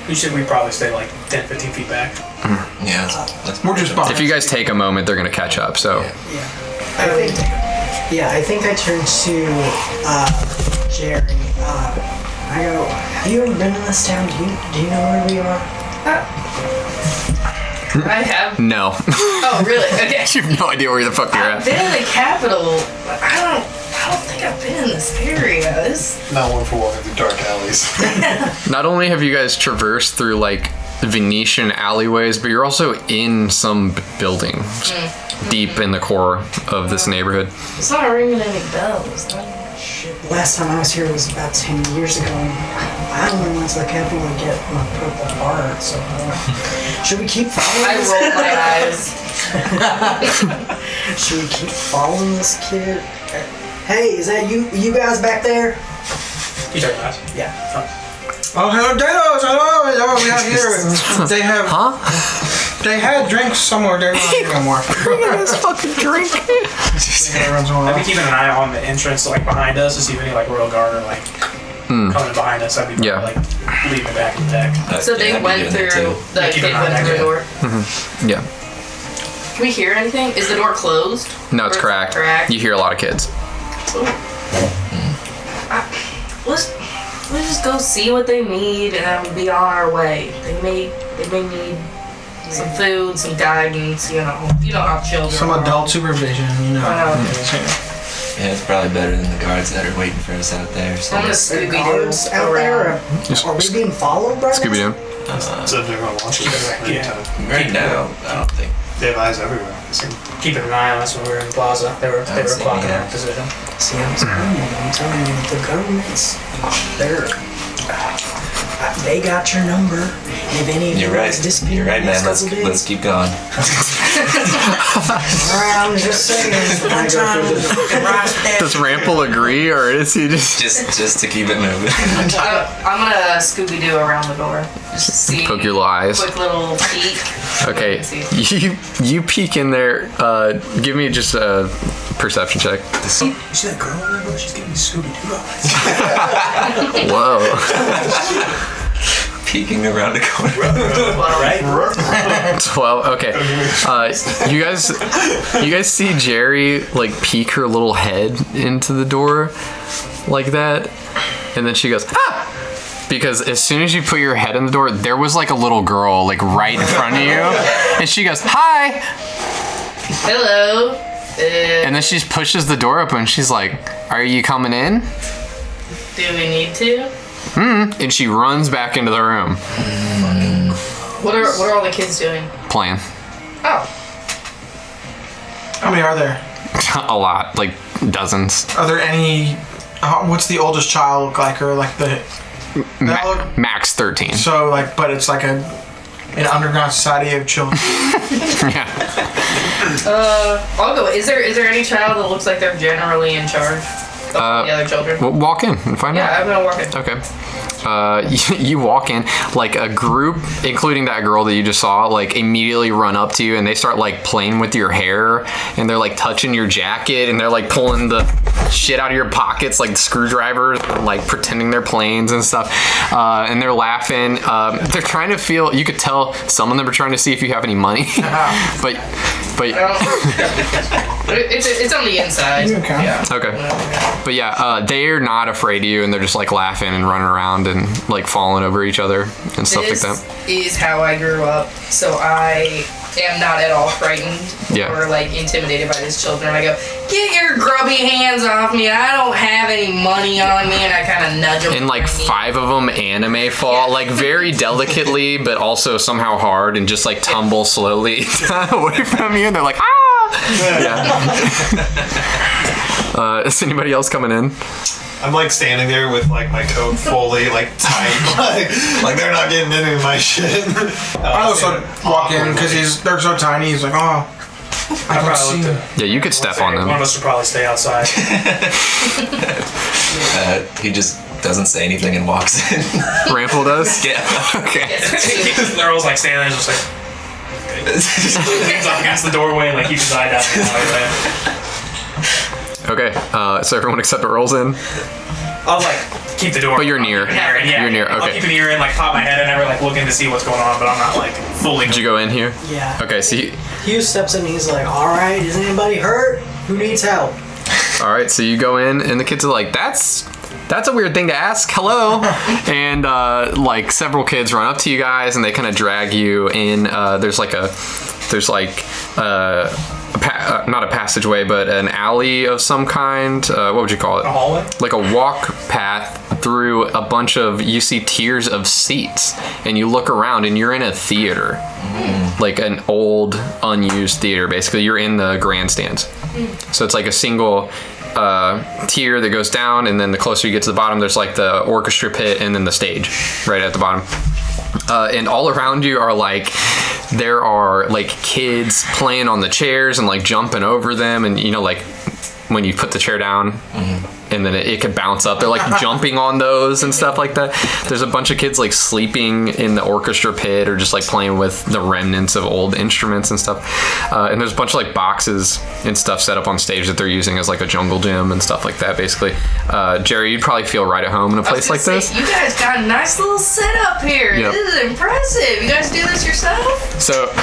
We probably stay like 10, 15 feet back. Yeah. We're just behind. If you guys take a moment, they're gonna catch up. So. I think I turned to Gerry. I go, have you ever been in this town? Do you know where we are? I have. No. Oh, really? Okay. You have no idea where the fuck you're I've at. been in the capital, but I don't think I've been in this area. Not one for walking through dark alleys. Not only have you guys traversed through like Venetian alleyways, but you're also in some buildings deep in the core of this neighborhood. It's not ringing any bells. Last time I was here was about 10 years ago. I only went to the capital to get my purple heart, so should we keep following I rolled my eyes. Should we keep following this kid? Hey, is that you guys back there? You turn eyes. Yeah. Oh, hello, Dados! Hello, we out here. They have... Huh? They had drinks somewhere. They're not here no more. This fucking drink. I'd be keeping an eye on the entrance, like behind us, to see if any like royal guard are like coming behind us. I'd be like leaving back intact. So they went through the door. Yeah. Can we hear anything? Is the door closed? No, it's cracked. You hear a lot of kids. Let's just go see what they need and then be on our way. They may need some food, some guidance, you know how children Some are. adult supervision, you know. Yeah, it's probably better than the guards that are waiting for us out there. So. I'm gonna Scooby-Doo out there. Are we being followed, bro? Scooby-Doo. So they're going to watch us anytime. Right now, I don't think. They have eyes everywhere. Keeping an eye on us when we were in the plaza. They were clocking our position. See, I'm telling you, the government's they got your number. And if any of you guys disappear You're right, in the next man. couple days, Let's keep going. Alright, I'm just saying. Does Rample agree, or is he just to keep it moving? I'm gonna Scooby-Doo around the door. Just see. poke your little eyes? Quick little peek. Okay, you peek in there. Give me just a perception check. You see that girl in there, bro? She's giving me Scooby-Doo eyes. Whoa. Peeking around a corner. Right? 12. Okay. You guys see Gerry like peek her little head into the door like that, and then she goes, ah! Because as soon as you put your head in the door, there was like a little girl like right in front of you, and she goes, hi! Hello. And then she just pushes the door open. She's like, are you coming in? Do we need to? And she runs back into the room. What are all the kids doing? Playing. Oh. How many are there? A lot, like dozens. Are there any... what's the oldest child look like? Or like the... Max 13. So like, but it's like an underground society of children. Yeah. I'll go. Is there any child that looks like they're generally in charge of the other children? Well, walk in and find out. Yeah, I'm gonna walk in. Okay. You walk in, like a group, including that girl that you just saw, like immediately run up to you and they start like playing with your hair and they're like touching your jacket and they're like pulling the shit out of your pockets like screwdrivers, like pretending they're planes and stuff. And they're laughing. They're trying to feel, you could tell some of them are trying to see if you have any money. but it's on the inside. Okay. Yeah. Okay. But yeah, they're not afraid of you and they're just like laughing and running around and like falling over each other and stuff like that. This is how I grew up, so I am not at all frightened or like intimidated by these children. I go, get your grubby hands off me. I don't have any money on me, and I kind of nudge them. And like 5 of them anime fall, like very delicately, but also somehow hard, and just like tumble slowly away from you. And they're like, ah! Yeah. Is anybody else coming in? I'm like standing there with like my coat fully like tight, like they're not getting any of my shit. I also walk in because they're so tiny. He's like, oh, I don't see them. Yeah, you could step on them. One of us should probably stay outside. He just doesn't say anything and walks in. Rample does? Yeah. Okay. Earl's like standing there just like, okay. Just leans up against the doorway and like keeps his eye down. Okay, so everyone except Earl's in? I'll like keep the door. But you're near. Yeah, You're near. I'll Okay. keep an ear in, like pop my head in, ever like looking to see what's going on, but I'm not like fully. Did you go in here? Yeah. Okay. So Hieu steps in and he's like, all right, is anybody hurt? Who needs help? all right. So you go in, and the kids are like, "That's a weird thing to ask. Hello." And like several kids run up to you guys, and they kind of drag you in. There's not a passageway, but an alley of some kind. What would you call it? A hallway? Like a walk path through a bunch of, you see tiers of seats, and you look around and you're in a theater. Like an old, unused theater, basically. You're in the grandstands. So it's like a single tier that goes down, and then the closer you get to the bottom, there's like the orchestra pit and then the stage right at the bottom. And all around you are there are kids playing on the chairs and like jumping over them, and you know, like when you put the chair down and then it could bounce up, they're like jumping on those and stuff like that. There's a bunch of kids like sleeping in the orchestra pit or just like playing with the remnants of old instruments and stuff. And there's a bunch of like boxes and stuff set up on stage that they're using as like a jungle gym and stuff like that, basically. Jerry, you'd probably feel right at home in a place like this. You guys got a nice little setup here. Yep. This is impressive. You guys do this yourself? So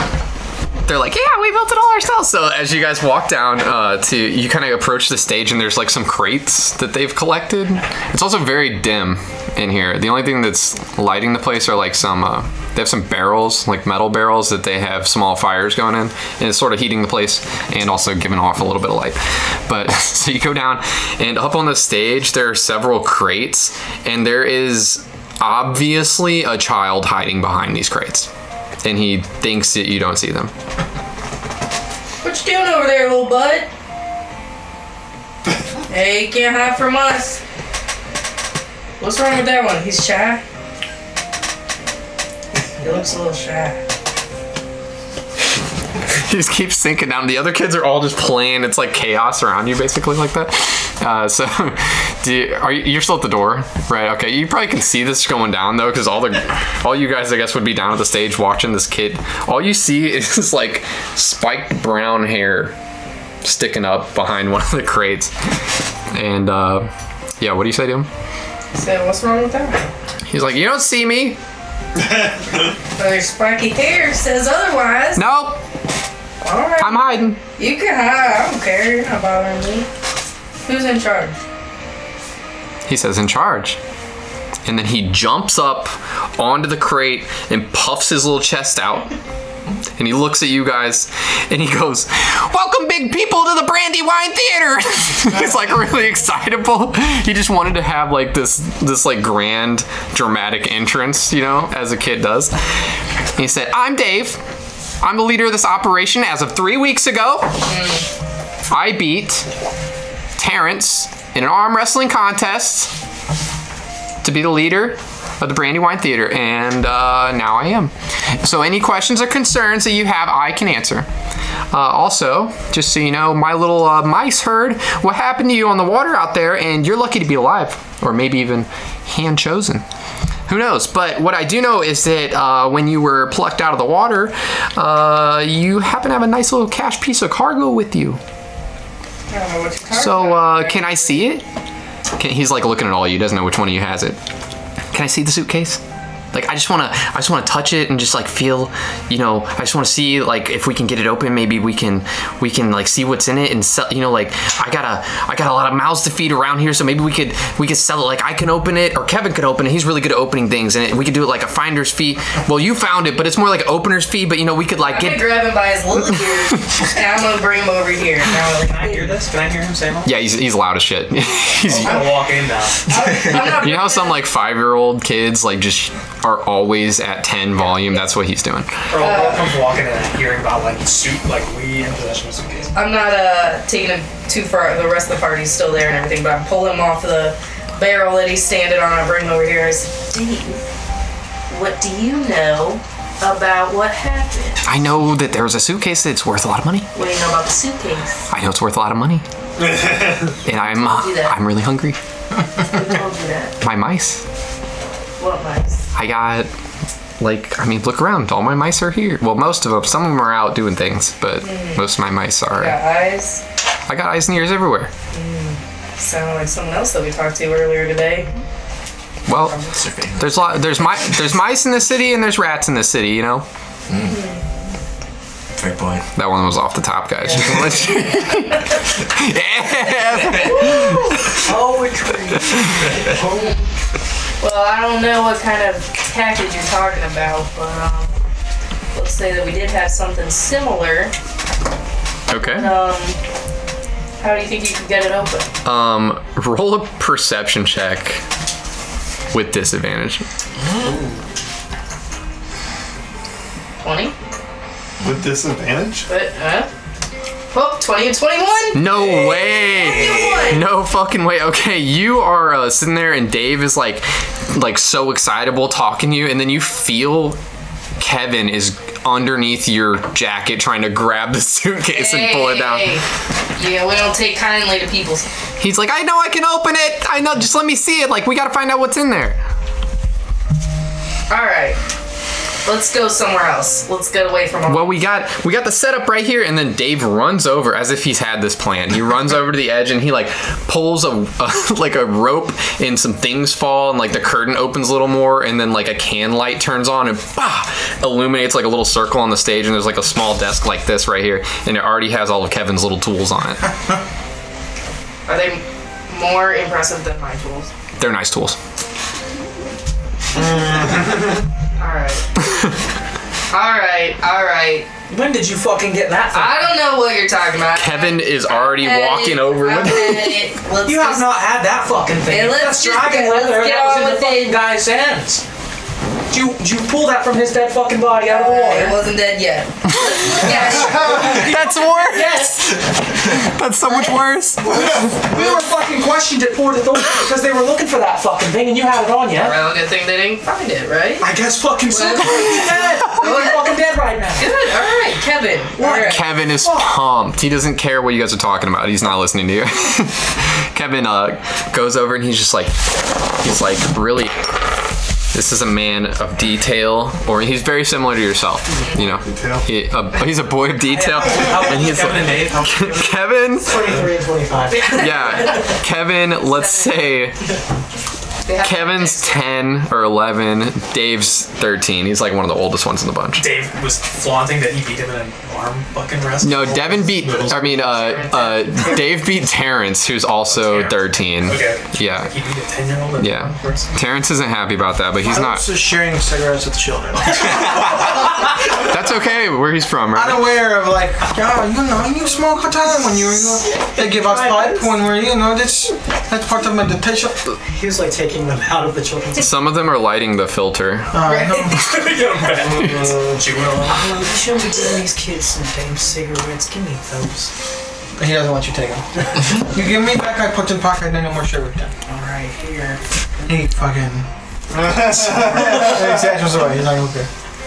they're like, yeah, we built it all ourselves. So as you guys walk down you kind of approach the stage, and there's like some crates that they've collected. It's also very dim in here. The only thing that's lighting the place are like some, they have some barrels, like metal barrels that they have small fires going in, and it's sort of heating the place and also giving off a little bit of light. But so you go down, and up on the stage, there are several crates, and there is obviously a child hiding behind these crates. And he thinks that you don't see them. What you doing over there, little bud? Hey, you can't hide from us. What's wrong with that one? He's shy? He looks a little shy. He just keeps sinking down. The other kids are all just playing. It's like chaos around you, basically, like that. So, you're still at the door, right? Okay, you probably can see this going down though, because all you guys, I guess, would be down at the stage watching this kid. All you see is like spiked brown hair sticking up behind one of the crates. And yeah, what do you say to him? So what's wrong with that? He's like, you don't see me. Well, your spiky hair says otherwise. Nope. All right. I'm hiding. You can hide. I don't care. You're not bothering me. Who's in charge? He says in charge. And then he jumps up onto the crate and puffs his little chest out. And he looks at you guys and he goes, welcome big people to the Brandywine Theater. He's like really excitable. He just wanted to have like this like grand dramatic entrance, you know, as a kid does. And he said, I'm Dave. I'm the leader of this operation as of 3 weeks ago. I beat Terrence in an arm wrestling contest to be the leader of the Brandywine Theater, and now I am. So any questions or concerns that you have, I can answer. Also, just so you know, my little mice heard what happened to you on the water out there, and you're lucky to be alive, or maybe even hand-chosen. Who knows? But what I do know is that when you were plucked out of the water, you happen to have a nice little cash piece of cargo with you. I don't know what you're talking So, about. can I see it? He's like looking at all of you, doesn't know which one of you has it. Can I see the suitcase? Like, I just wanna touch it and just like feel, you know, I just wanna see like if we can get it open, maybe we can like see what's in it and sell, you know, like I got a lot of mouths to feed around here, so maybe we could sell it. Like I can open it, or Kevin could open it. He's really good at opening things, and we could do it like a finder's fee. Well, you found it, but it's more like an opener's fee. But you know, we could like I'm gonna grab him by his little ears and I'm gonna bring him over here. Now, Can I hear this? Can I hear him say that? Yeah, he's loud as shit. I'm gonna walk in now. I'm not You know how some like 5-year-old kids like just are always at 10 volume? That's what he's doing. Earl comes walking in and hearing about like like weed and possession of suitcase. I'm not taking him too far. The rest of the party's still there and everything, but I'm pulling him off the barrel that he's standing on. I bring him over here. I say, Dave, what do you know about what happened? I know that there's a suitcase that's worth a lot of money. What do you know about the suitcase? I know it's worth a lot of money. And I'm really hungry. Who told you that? My mice. What mice? I got, like, I mean, look around. All my mice are here. Well, most of them. Some of them are out doing things, but most of my mice are. Got eyes? I got eyes and ears everywhere. Sounded like someone else that we talked to earlier today. Well, there's mice in the city and there's rats in the city, you know. Fair point. That one was off the top, guys. Well, I don't know what kind of package you're talking about, but let's say that we did have something similar. Okay. How do you think you could get it open? Roll a perception check with disadvantage. 20? With disadvantage? But, 20 and 21? No way! 21. No fucking way. Okay, you are sitting there and Dave is like so excitable talking to you, and then you feel Kevin is underneath your jacket trying to grab the suitcase and pull it down. Yeah, we don't take kindly to people's... He's like, I know I can open it. I know, just let me see it. Like, we gotta find out what's in there. Alright. Let's go somewhere else. Let's get away from our... Well, we got the setup right here, and then Dave runs over as if he's had this plan. He runs over to the edge and he like pulls a rope, and some things fall, and like the curtain opens a little more, and then like a can light turns on and illuminates like a little circle on the stage, and there's like a small desk like this right here, and it already has all of Kevin's little tools on it. Are they more impressive than my tools? They're nice tools. Alright. When did you fucking get that from? I don't know what you're talking about. Kevin is already walking over with it. You have not had that fucking thing. Hey, That's dragon leather that was in the fucking guy's hands. Did you pull that from his dead fucking body out of the water? It wasn't dead yet. That's worse. Yes. That's so much worse. We were fucking questioned at Port Authority because they were looking for that fucking thing and you had it on you. Well, good thing they didn't find it, right? I guess fucking so. Well, He's dead. He's fucking dead right now. Good. Alright, Kevin. Alright. Kevin is pumped. He doesn't care what you guys are talking about. He's not listening to you. Kevin goes over and he's like really, this is a man of detail, or he's very similar to yourself, you know. He's a boy of detail, and he's Kevin. 23 and 25. Yeah, Kevin. Let's say Kevin's 10 or 11. Dave's 13. He's like one of the oldest ones in the bunch. Dave was flaunting that he beat him in an arm fucking wrestle. No, Dave beat Terrence, who's also 13. Okay. Yeah. He beat a 10-year-old. Yeah. Terrence isn't happy about that, but he's not. Also sharing cigarettes with children. That's okay where he's from, right? Unaware of like, you smoke a time when they give us pipe when we're, that's part of meditation. He was like taking them out of the children's. Some of them are lighting the filter. You shouldn't be giving these kids some damn cigarettes. Give me those. He doesn't want you to take them. You give me back, I put in pocket, then no more sugar with them. Alright, here. He fucking... He's like, okay.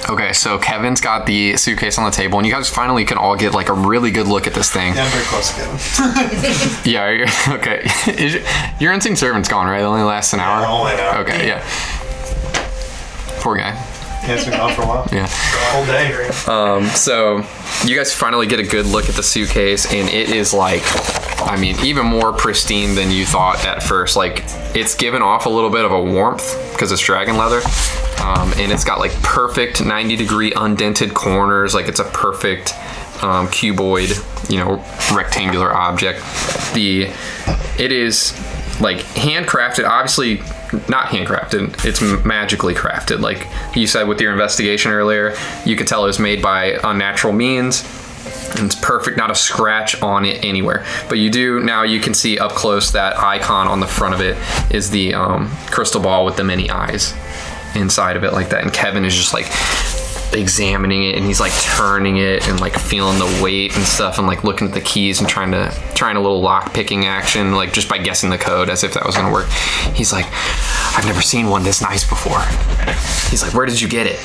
Okay, so Kevin's got the suitcase on the table, and you guys finally can all get like a really good look at this thing. Yeah, I'm very close to Kevin. Yeah, okay. Your unseen servant's gone, right? It only lasts an hour? Only an hour. Okay, yeah. Poor guy. Yeah, it's been gone for a while. Yeah. All day. So you guys finally get a good look at the suitcase, and it is like, even more pristine than you thought at first. Like, it's given off a little bit of a warmth because it's dragon leather, and it's got like perfect 90-degree undented corners. Like, it's a perfect cuboid, rectangular object. It is like handcrafted, obviously. Not handcrafted, it's magically crafted. Like you said with your investigation earlier, you could tell it was made by unnatural means, and it's perfect, not a scratch on it anywhere. But you can see up close that icon on the front of it is the crystal ball with the many eyes inside of it like that. And Kevin is just like examining it, and he's like turning it and like feeling the weight and stuff, and like looking at the keys and trying a little lock picking action, like just by guessing the code as if that was gonna work. He's like, I've never seen one this nice before. He's like, where did you get it?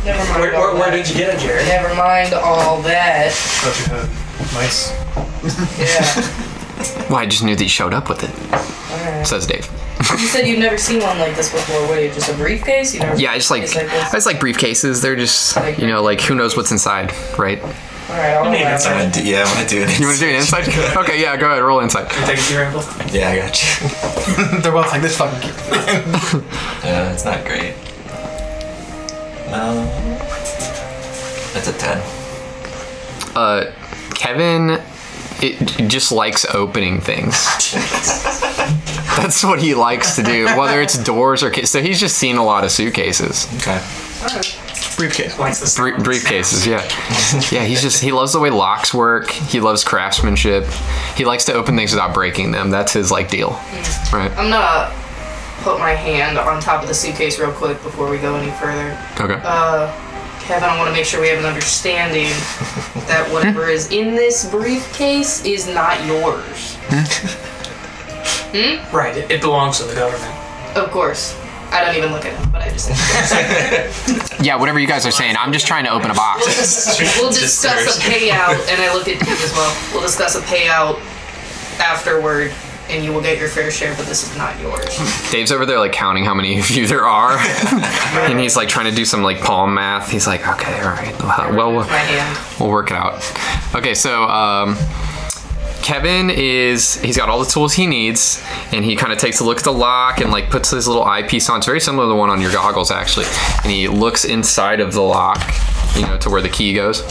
Never mind. Where did you get it, Gerry? Never mind all that. Thought you had mice. Yeah. Well, I just knew that you showed up with it. Alright. Says Dave. You said you've never seen one like this before. What, just a briefcase? Yeah, I just like briefcases. They're just, like who knows what's inside, right? Alright, I'll roll that. I want to do an You want to do an insight? Okay, yeah, go ahead, roll insight. Can you take it to your Rample? Yeah, I got you. They're both like this fucking kid. Yeah, it's not great. No. That's a 10. Kevin just likes opening things. That's what he likes to do, whether it's doors or so he's just seen a lot of suitcases. Okay. Briefcase. Likes the Briefcases, yeah. Yeah, he loves the way locks work. He loves craftsmanship. He likes to open things without breaking them. That's his deal. Right. I'm gonna put my hand on top of the suitcase real quick before we go any further. Okay. Kevin, I want to make sure we have an understanding that whatever is in this briefcase is not yours. Right, it belongs to the government. Of course. I don't even look at it, but I just think Yeah, whatever you guys are saying, I'm just trying to open a box. we'll discuss a payout, and I look at Dave as well. We'll discuss a payout afterward, and you will get your fair share, but this is not yours. Dave's over there counting how many of you there are. And he's trying to do some palm math. He's like, okay, all right. Well, My hand. we'll work it out. Okay, so Kevin he's got all the tools he needs, and he kind of takes a look at the lock and puts his little eyepiece on. It's very similar to the one on your goggles, actually. And he looks inside of the lock, to where the key goes,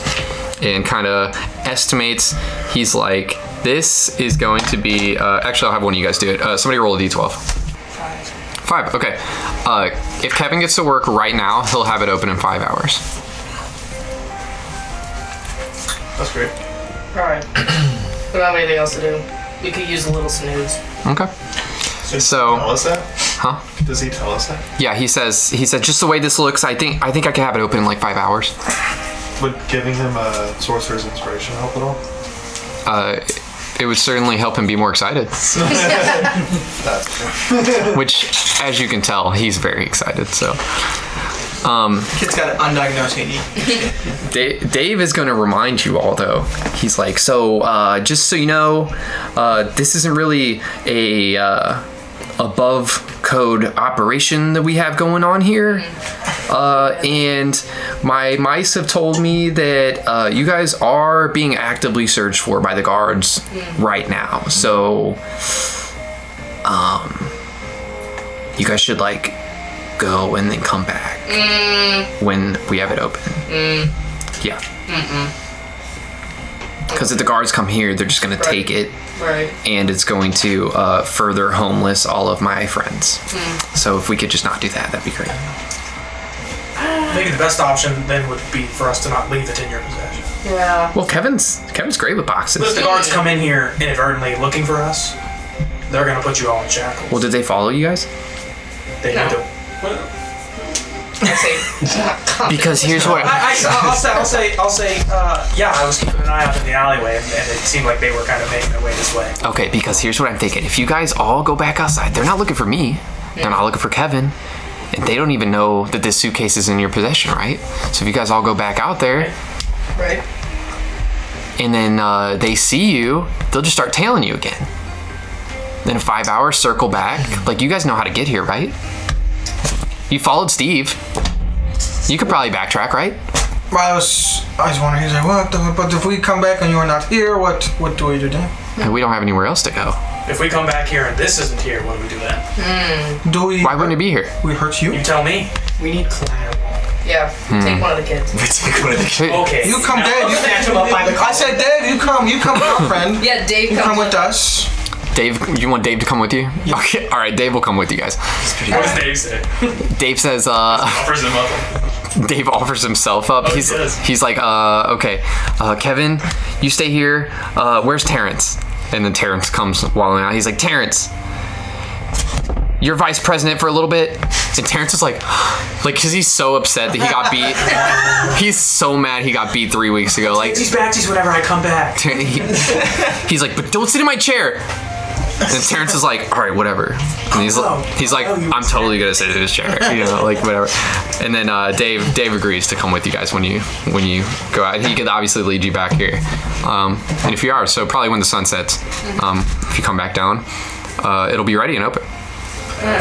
and kind of estimates. He's like, this is going to be, actually I'll have one of you guys do it. Somebody roll a d12. 5, okay. If Kevin gets to work right now, he'll have it open in 5 hours. That's great. Alright. We don't have anything else to do. We could use a little snooze. Okay. So, Tell us that? huh? Does he tell us that? Yeah, he said just the way this looks, I think I can have it open in 5 hours. Would giving him a sorcerer's inspiration help at all? It would certainly help him be more excited. Which, as you can tell, he's very excited. So, Kid's got an undiagnosed AD. Dave is going to remind you all, though. He's like, so just so you know, this isn't really a above code operation that we have going on here. And my mice have told me that you guys are being actively searched for by the guards right now. So, you guys should go and then come back when we have it open. Yeah. Because if the guards come here, they're just gonna take it. Right. And it's going to further homeless all of my friends. So if we could just not do that, that'd be great. Maybe the best option then would be for us to not leave it in your possession. Yeah. Well, Kevin's great with boxes. But if the guards come in here inadvertently looking for us, they're gonna put you all in shackles. Well, did they follow you guys? They need to. I say. Because here's what I'll say. Yeah, I was keeping an eye out in the alleyway, and it seemed like they were kind of making their way this way. Okay, because here's what I'm thinking. If you guys all go back outside, they're not looking for me. They're not looking for Kevin. And they don't even know that this suitcase is in your possession, right? So if you guys all go back out there, Right. and then they see you, they'll just start tailing you again. Then in 5 hours, circle back. You guys know how to get here, right? You followed Steve. You could probably backtrack, right? I was wondering, he's like, what? But if we come back and you're not here, what do we do then? And we don't have anywhere else to go. If we come back here and this isn't here, what do we do then? Do we? Why wouldn't it be here? We hurt you? You tell me. We need collateral. Yeah. Take one of the kids. Okay. You come, Now, Dave. You Snatch him up by the I said, Dave, you come with your friend. Yeah, Dave You comes come with us. Dave, you want Dave to come with you? Yeah. Okay, all right, Dave will come with you guys. What does Dave say? Dave says, Offers him up. Dave offers himself up. Oh, he does. He's like, okay, Kevin, you stay here. Where's Terrence? And then Terrence comes walling out. He's like, Terrence, you're vice president for a little bit. And Terrence is like, because he's so upset that he got beat. He's so mad he got beat 3 weeks ago. He's back whenever I come back. He's like, but don't sit in my chair. And Terrence is like, all right, whatever. And he's like, I'm totally gonna sit in his chair, whatever. And then Dave agrees to come with you guys when you go out. He could obviously lead you back here in a few hours. So probably when the sun sets, if you come back down, it'll be ready and open.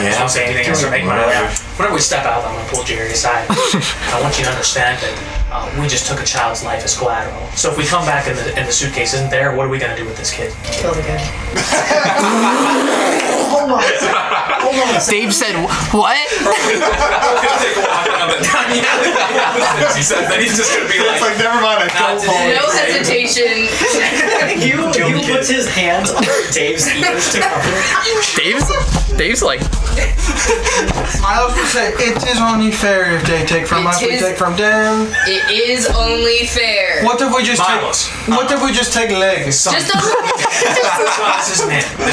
just don't say anything else or make my way out. Whenever we step out, I'm gonna pull Gerry aside. I want you to understand that we just took a child's life as collateral. So if we come back and the suitcase isn't there, what are we gonna do with this kid? Kill the guy. Hold on. Dave said, what? He said that he's just gonna be It's like, never mind, I don't fall. No hesitation. Hugh puts his hands on Dave's ears to cover it. Dave's like, Mylos would say, it is only fair if they take from us, we take from them. It is only fair. What if we just Mylos. take legs? Just a This